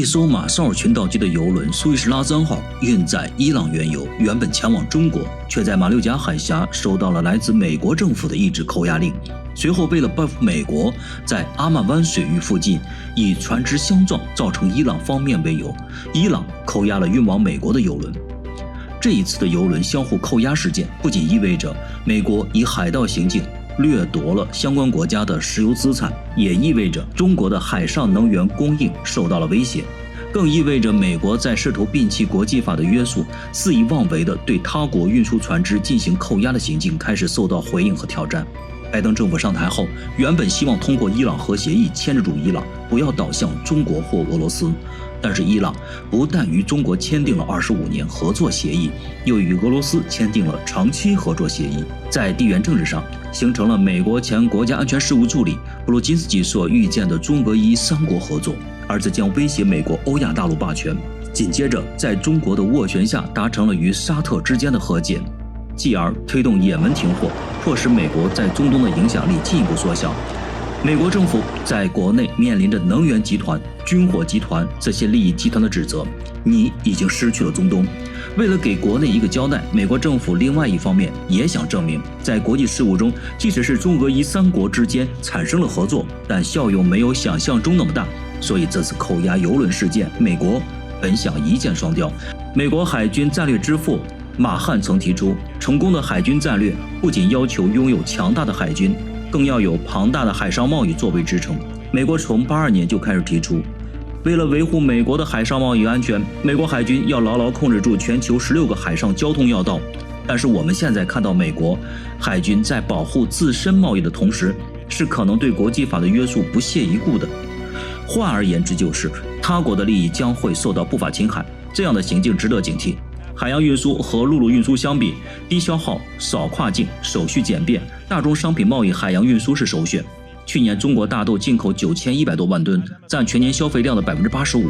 一艘马绍尔群岛级的油轮苏伊士拉三号运载伊朗原油，原本前往中国，却在马六甲海峡收到了来自美国政府的一纸扣押令。随后为了报复美国在阿曼湾水域附近以船只相撞造成伊朗方面为由，伊朗扣押了运往美国的油轮。这一次的油轮相互扣押事件不仅意味着美国以海盗行径掠夺了相关国家的石油资产，也意味着中国的海上能源供应受到了威胁，更意味着美国在试图摒弃国际法的约束，肆意妄为的对他国运输船只进行扣押的行径开始受到回应和挑战。拜登政府上台后，原本希望通过伊朗核协议牵制住伊朗，不要倒向中国或俄罗斯。但是伊朗不但与中国签订了25年合作协议，又与俄罗斯签订了长期合作协议，在地缘政治上形成了美国前国家安全事务助理布鲁金斯基所预见的中俄伊三国合作，而这将威胁美国欧亚大陆霸权。紧接着在中国的斡旋下达成了与沙特之间的和解，继而推动也门停火，迫使美国在中东的影响力进一步缩小。美国政府在国内面临着能源集团、军火集团这些利益集团的指责，你已经失去了中东。为了给国内一个交代，美国政府另外一方面也想证明，在国际事务中，即使是中俄伊三国之间产生了合作，但效用没有想象中那么大。所以这次扣押油轮事件，美国本想一箭双雕。美国海军战略之父马汉曾提出，成功的海军战略不仅要求拥有强大的海军，更要有庞大的海上贸易作为支撑。美国从82年就开始提出，为了维护美国的海上贸易安全，美国海军要牢牢控制住全球16个海上交通要道。但是我们现在看到，美国海军在保护自身贸易的同时，是可能对国际法的约束不屑一顾的。换而言之，就是他国的利益将会受到不法侵害，这样的行径值得警惕。海洋运输和陆路运输相比，低消耗、少跨境、手续简便、大宗商品贸易海洋运输是首选。去年中国大豆进口9100多万吨，占全年消费量的85%；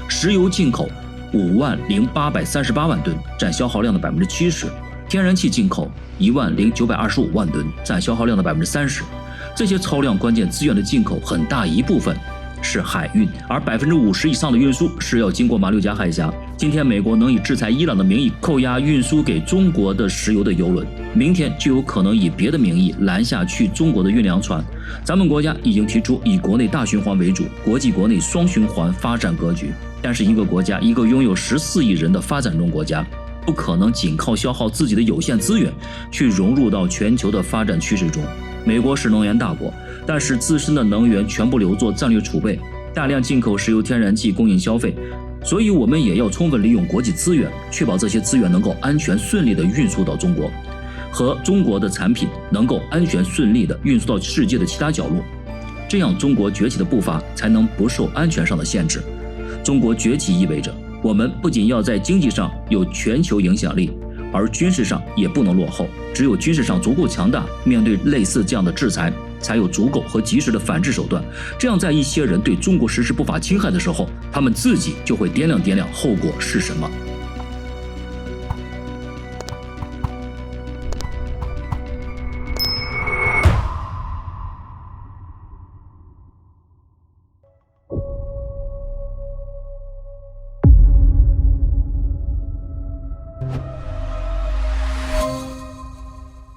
石油进口50838万吨，占消耗量的70%；天然气进口10925万吨，占消耗量的30%。这些超量关键资源的进口很大一部分是海运，而50%以上的运输是要经过马六甲海峡。今天美国能以制裁伊朗的名义扣押运输给中国的石油的油轮，明天就有可能以别的名义拦下去中国的运粮船。咱们国家已经提出以国内大循环为主，国际国内双循环发展格局。但是一个国家，一个拥有14亿人的发展中国家，不可能仅靠消耗自己的有限资源去融入到全球的发展趋势中。美国是能源大国，但是自身的能源全部留作战略储备，大量进口石油天然气供应消费。所以我们也要充分利用国际资源，确保这些资源能够安全顺利地运输到中国，和中国的产品能够安全顺利地运输到世界的其他角落，这样中国崛起的步伐才能不受安全上的限制。中国崛起意味着我们不仅要在经济上有全球影响力，而军事上也不能落后。只有军事上足够强大，面对类似这样的制裁，才有足够和及时的反制手段。这样在一些人对中国实施不法侵害的时候，他们自己就会掂量掂量后果是什么。